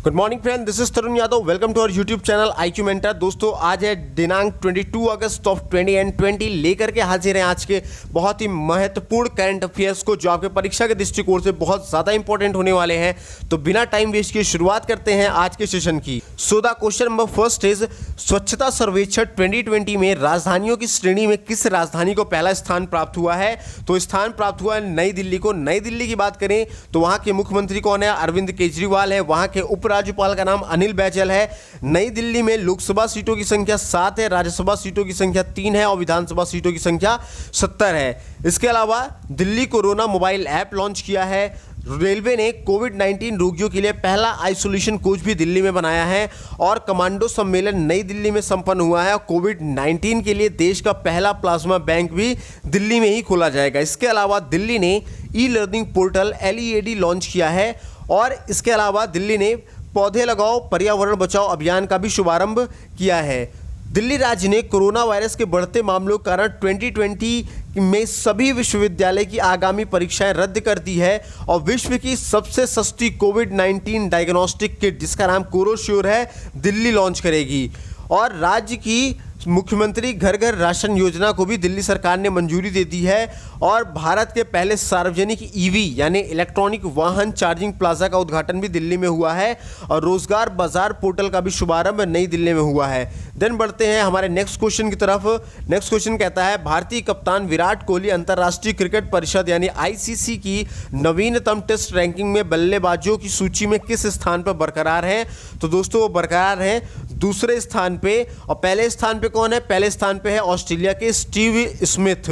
Good morning friend, this is Tarun Yadav. Welcome to our YouTube channel IQ mentor. दोस्तों, आज है दिनांक 22 अगस्त ऑफ 2020 लेकर के हाजिर हैं आज के बहुत ही महत्वपूर्ण करंट अफेयर्स को, जो आपके परीक्षा के दृष्टिकोण से बहुत ज़्यादा इंपॉर्टेंट होने वाले हैं। तो बिना टाइम वेस्ट किए शुरुआत करते हैं आज के सेशन की। So the question number first is, स्वच्छता सर्वेक्षण 2020 में राजधानियों की श्रेणी में किस राजधानी को पहला स्थान प्राप्त हुआ है? तो स्थान प्राप्त हुआ है नई दिल्ली को। नई दिल्ली की बात करें तो वहाँ के मुख्यमंत्री कौन है? अरविंद केजरीवाल है। वहाँ के उपराज्यपाल का नाम अनिल बैजल है। नई दिल्ली में लोकसभा सीटों की संख्या 7 है, राज्यसभा सीटों की संख्या 3 है और विधानसभा सीटों की संख्या 70 है। इसके अलावा Delhi corona mobile app launch किया है। रेलवे ने कोविड-19 रोगियों के लिए पहला आइसोलेशन कोच भी दिल्ली में बनाया है। और कमांडो सम्मेलन नई दिल्ली में संपन्न हुआ है। कोविड-19 के लिए देश का पहला प्लाज्मा बैंक भी दिल्ली में ही खोला जाएगा। इसके अलावा दिल्ली ने e learning portal LEAD launch किया है। और इसके अलावा दिल्ली ने पौधे लगाओ पर्यावरण बचाओ अभियान का भी शुभारंभ किया है। दिल्ली राज्य ने कोरोना वायरस के बढ़ते मामलों के कारण 2020 में सभी विश्वविद्यालय की आगामी परीक्षाएं रद्द कर दी है। और विश्व की सबसे सस्ती कोविड-19 डायग्नोस्टिक किट, जिसका नाम कोरोश्योर है, दिल्ली लॉन्च करेगी। और राज्य की मुख्यमंत्री घर घर राशन योजना को भी दिल्ली सरकार ने मंजूरी दे दी है। और भारत के पहले सार्वजनिक EV यानी इलेक्ट्रॉनिक वाहन चार्जिंग प्लाजा का उद्घाटन भी दिल्ली में हुआ है। और रोजगार बाजार पोर्टल का भी शुभारंभ नई दिल्ली में हुआ है। देन बढ़ते हैं हमारे नेक्स्ट क्वेश्चन की तरफ। नेक्स्ट क्वेश्चन कहता है, भारतीय कप्तान विराट कोहली अंतर्राष्ट्रीय क्रिकेट परिषद यानी ICC की नवीनतम टेस्ट रैंकिंग में बल्लेबाजों की सूची में किस स्थान पर बरकरार हैं? तो दोस्तों, वो बरकरार हैं दूसरे स्थान पे। और पहले स्थान पे कौन है? पहले स्थान पे है ऑस्ट्रेलिया के स्टीव स्मिथ।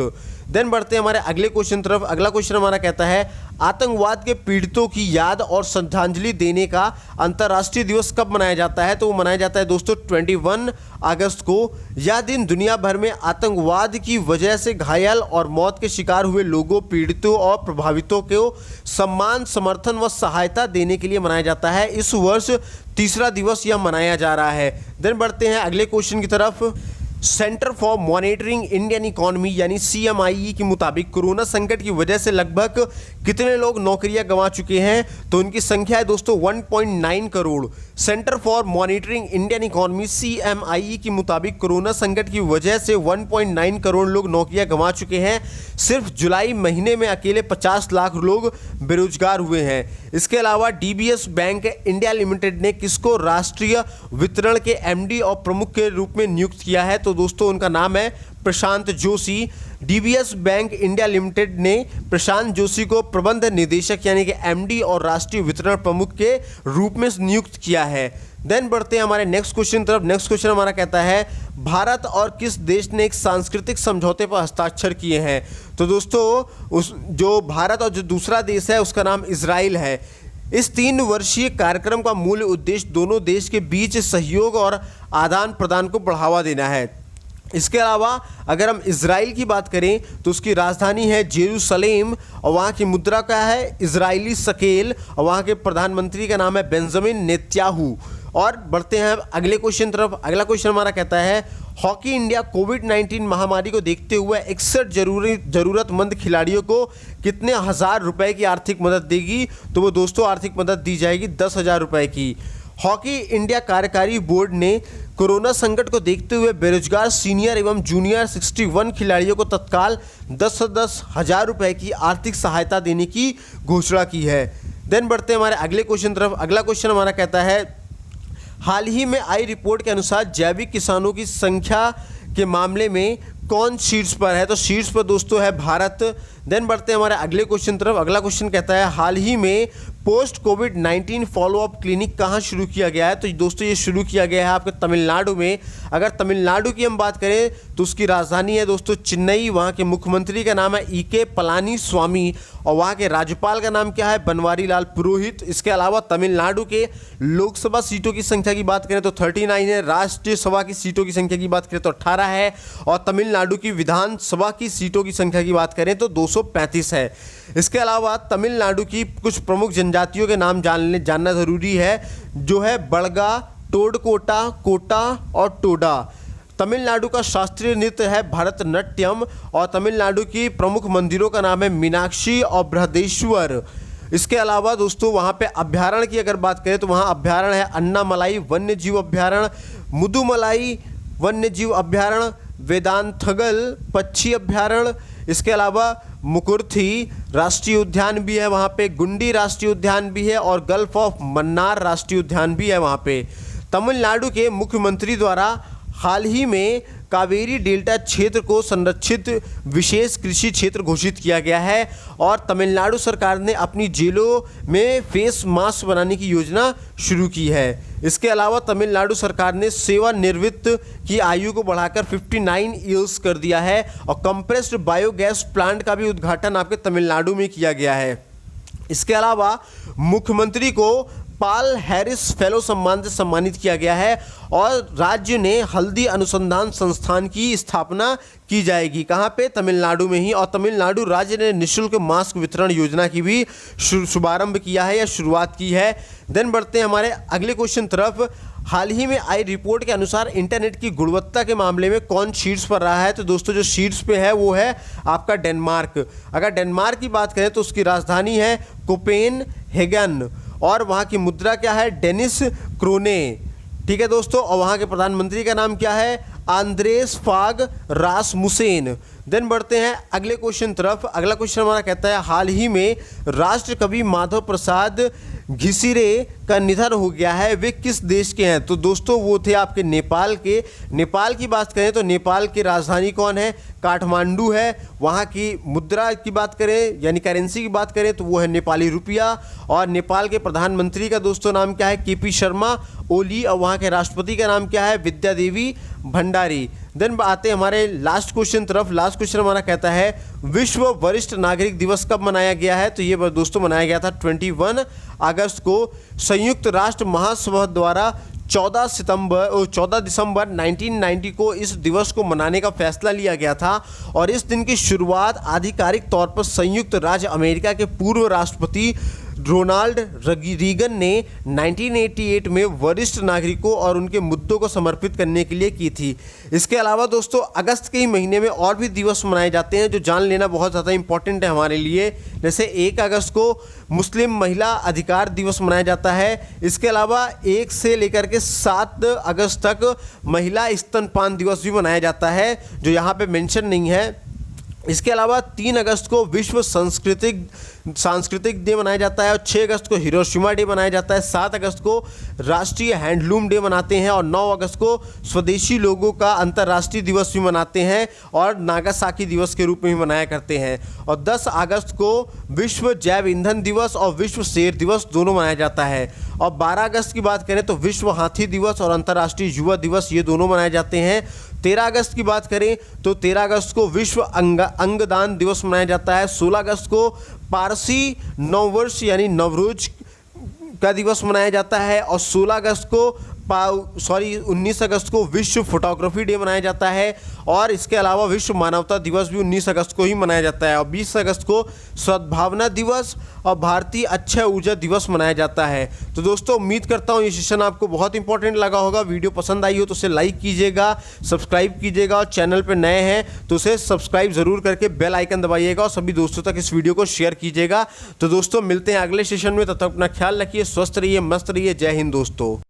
देन बढ़ते हैं हमारे अगले क्वेश्चन तरफ। अगला क्वेश्चन हमारा कहता है, आतंकवाद के पीड़ितों की याद और श्रद्धांजलि देने का अंतर्राष्ट्रीय दिवस कब मनाया जाता है? तो वो मनाया जाता है दोस्तों 21 अगस्त को। यह दिन दुनिया भर में आतंकवाद की वजह से घायल और मौत के शिकार हुए लोगों, पीड़ितों और प्रभावितों को सम्मान, समर्थन व सहायता देने के लिए मनाया जाता है। इस वर्ष तीसरा दिवस यह मनाया जा रहा है। देन बढ़ते हैं अगले क्वेश्चन की तरफ। Centre for monitoring Indian economy यानी CMIE के मुताबिक कोरोना संकट की वजह से लगभग कितने लोग नौकरियां गंवा चुके हैं? तो उनकी संख्या है दोस्तों 1.9 crore. Centre for monitoring Indian economy CMIE के मुताबिक कोरोना संकट की वजह से 1.9 करोड़ लोग नौकरियां गंवा चुके हैं। सिर्फ जुलाई महीने में अकेले 50 लाख लोग बेरोजगार हुए हैं। इसके अलावा DBS बैंक इंडिया लिमिटेड ने किसको राष्ट्रीय वितरण के MD और प्रमुख के रूप में नियुक्त किया है? तो दोस्तों, उनका नाम है Prashant Joshi. DBS bank India limited ने प्रशांत जोशी को प्रबंध निदेशक यानी कि MD और राष्ट्रीय वितरण प्रमुख के रूप में नियुक्त किया है। देन बढ़ते हैं हमारे नेक्स्ट क्वेश्चन तरफ। नेक्स्ट क्वेश्चन हमारा कहता है, भारत और किस देश ने एक सांस्कृतिक समझौते पर हस्ताक्षर किए हैं? तो दोस्तों, उस जो भारत और जो दूसरा देश है उसका नाम इजराइल है। इस 3 वर्षीय कार्यक्रम का मूल उद्देश्य दोनों देश के बीच सहयोग और आदान प्रदान को बढ़ावा देना है। इसके अलावा अगर हम इजराइल की बात करें तो उसकी राजधानी है जेरूसलेम और वहाँ की मुद्रा क्या है? इजरायली शकेल। और वहाँ के प्रधानमंत्री का नाम है बेंजामिन नेतन्याहू। और बढ़ते हैं अगले क्वेश्चन तरफ। अगला क्वेश्चन हमारा कहता है, हॉकी इंडिया कोविड-19 महामारी को देखते हुए 61 जरूरतमंद खिलाड़ियों को कितने हजार रुपए की आर्थिक मदद देगी? तो वो दोस्तों आर्थिक मदद दी जाएगी 10,000 रुपए की। हॉकी इंडिया कार्यकारी बोर्ड ने कोरोना संकट को देखते हुए बेरोजगार सीनियर एवं जूनियर 61 खिलाड़ियों को तत्काल 10-10 हजार रुपए की आर्थिक सहायता देने की घोषणा की है। देन बढ़ते हैं हमारे अगले क्वेश्चन तरफ। अगला क्वेश्चन हमारा कहता है, हाल ही में आई रिपोर्ट के अनुसार जैविक किसानों की संख्या के मामले में कौन शीर्ष पर है? तो शीर्ष पर दोस्तों है भारत। देन बढ़ते हैं हमारे अगले क्वेश्चन तरफ। अगला क्वेश्चन कहता है, हाल ही में पोस्ट कोविड-19 फॉलोअप क्लिनिक कहाँ शुरू किया गया है? तो दोस्तों, ये शुरू किया गया है आपके तमिलनाडु में। अगर तमिलनाडु की हम बात करें तो उसकी राजधानी है दोस्तों चेन्नई। वहाँ के मुख्यमंत्री का नाम है EK पलानीस्वामी और वहाँ के राज्यपाल का नाम क्या है? बनवारी लाल पुरोहित। इसके अलावा तमिलनाडु के लोकसभा सीटों की संख्या की बात करें तो 39 है। राष्ट्रीय सभा की सीटों की संख्या की बात करें तो 18 है। और तमिलनाडु की विधानसभा की सीटों की संख्या की बात करें तो 235 है। इसके अलावा तमिलनाडु की कुछ प्रमुख जनजातियों के नाम जानना जरूरी है, जो है बड़गा, टोडकोटा, कोटा और टोडा। तमिलनाडु का शास्त्रीय नृत्य है भरतनाट्यम। और तमिलनाडु की प्रमुख मंदिरों का नाम है मीनाक्षी और बृहदेश्वर। इसके अलावा दोस्तों वहाँ पे अभ्यारण्य की अगर बात करें तो वहाँ अभ्यारण्य है अन्नामलाई वन्य जीव अभ्यारण्य, मुदुमलाई वन्य जीव अभ्यारण्य, वेदांतथगल पक्षी अभ्यारण्य, इसके अलावा मुकुर्थी राष्ट्रीय उद्यान भी है वहाँ पे, गुंडी राष्ट्रीय उद्यान भी है और गल्फ ऑफ मन्नार राष्ट्रीय उद्यान भी है वहाँ पे। तमिलनाडु के मुख्यमंत्री द्वारा हाल ही में कावेरी डेल्टा क्षेत्र को संरक्षित विशेष कृषि क्षेत्र घोषित किया गया है और तमिलनाडु सरकार ने अपनी जेलों में फेस मास्क बनाने की योजना शुरू की है। इसके अलावा तमिलनाडु सरकार ने सेवानिवृत्त की आयु को बढ़ाकर 59 ईयर्स कर दिया है और कंप्रेस्ड बायोगैस प्लांट का भी उद्घाटन आपके तमिलनाडु में किया गया है। इसके अलावा मुख्यमंत्री को पाल हैरिस फेलो सम्मान से सम्मानित किया गया है और राज्य ने हल्दी अनुसंधान संस्थान की स्थापना की जाएगी। कहाँ पे? तमिलनाडु में ही। और तमिलनाडु राज्य ने निःशुल्क मास्क वितरण योजना की भी शुभारंभ किया है या शुरुआत की है। देन बढ़ते हैं हमारे अगले क्वेश्चन तरफ। हाल ही में आई रिपोर्ट के अनुसार इंटरनेट की गुणवत्ता के मामले में कौन शीर्ष पर रहा है? तो दोस्तों जो शीर्ष पे है वो है आपका डेनमार्क। अगर डेनमार्क की बात करें तो उसकी राजधानी है कोपेनहेगन और वहाँ की मुद्रा क्या है? Danish krone. ठीक है दोस्तों, और वहाँ के प्रधानमंत्री का नाम क्या है? आंद्रेस फाग रासमुसेन। देन बढ़ते हैं अगले क्वेश्चन तरफ। अगला क्वेश्चन हमारा कहता है हाल ही में राष्ट्रकवि माधव प्रसाद घिसिरे का निधन हो गया है, वे किस देश के हैं? तो दोस्तों वो थे आपके नेपाल के। नेपाल की बात करें तो नेपाल की राजधानी कौन है? काठमांडू है। वहाँ की मुद्रा की बात करें यानी करेंसी की बात करें तो वो है नेपाली रुपया। और नेपाल के प्रधानमंत्री का दोस्तों नाम क्या है? केपी शर्मा ओली। और वहाँ के राष्ट्रपति का नाम क्या है? विद्या देवी भंडारी। देन आते हैं हमारे लास्ट क्वेश्चन तरफ। लास्ट क्वेश्चन हमारा कहता है विश्व वरिष्ठ नागरिक दिवस कब मनाया गया है? तो ये दोस्तों मनाया गया था 21 अगस्त को। संयुक्त राष्ट्र महासभा द्वारा 14 दिसंबर 1990 को इस दिवस को मनाने का फैसला लिया गया था और इस दिन की शुरुआत आधिकारिक तौर पर संयुक्त राज्य अमेरिका के पूर्व राष्ट्रपति रोनाल्ड रीगन ने 1988 में वरिष्ठ नागरिकों और उनके मुद्दों को समर्पित करने के लिए की थी। इसके अलावा दोस्तों अगस्त के ही महीने में और भी दिवस मनाए जाते हैं जो जान लेना बहुत ज़्यादा इंपॉर्टेंट है हमारे लिए। जैसे 1 अगस्त को मुस्लिम महिला अधिकार दिवस मनाया जाता है। इसके अलावा 1 से लेकर के 7 अगस्त तक महिला स्तनपान दिवस भी मनाया जाता है जो यहाँ पे मेंशन नहीं है। इसके अलावा 3 अगस्त को विश्व सांस्कृतिक डे मनाया जाता है और 6 अगस्त को हिरोशिमा डे मनाया जाता है। 7 अगस्त को राष्ट्रीय हैंडलूम डे मनाते हैं और 9 अगस्त को स्वदेशी लोगों का अंतर्राष्ट्रीय दिवस भी मनाते हैं और नागासाकी दिवस के रूप में भी मनाया करते हैं। और 10 अगस्त को विश्व जैव ईंधन दिवस और विश्व शेर दिवस दोनों मनाया जाता है। और 12 अगस्त की बात करें तो विश्व हाथी दिवस और अंतर्राष्ट्रीय युवा दिवस ये दोनों मनाए जाते हैं। 13 अगस्त की बात करें तो 13 अगस्त को विश्व अंगदान दिवस मनाया जाता है। 16 अगस्त को पारसी नववर्ष यानी नवरोज का दिवस मनाया जाता है और 19 अगस्त को विश्व फोटोग्राफी डे मनाया जाता है। और इसके अलावा विश्व मानवता दिवस भी 19 अगस्त को ही मनाया जाता है और 20 अगस्त को सद्भावना दिवस और भारतीय अक्षय ऊर्जा दिवस मनाया जाता है। तो दोस्तों उम्मीद करता हूँ ये सेशन आपको बहुत इंपॉर्टेंट लगा होगा। वीडियो पसंद आई हो तो उसे लाइक कीजिएगा, सब्सक्राइब कीजिएगा और चैनल पर नए हैं तो उसे सब्सक्राइब ज़रूर करके बेल आइकन दबाइएगा और सभी दोस्तों तक इस वीडियो को शेयर कीजिएगा। तो दोस्तों मिलते हैं अगले सेशन में, तब तक अपना ख्याल रखिए, स्वस्थ रहिए, मस्त रहिए। जय हिंद दोस्तों।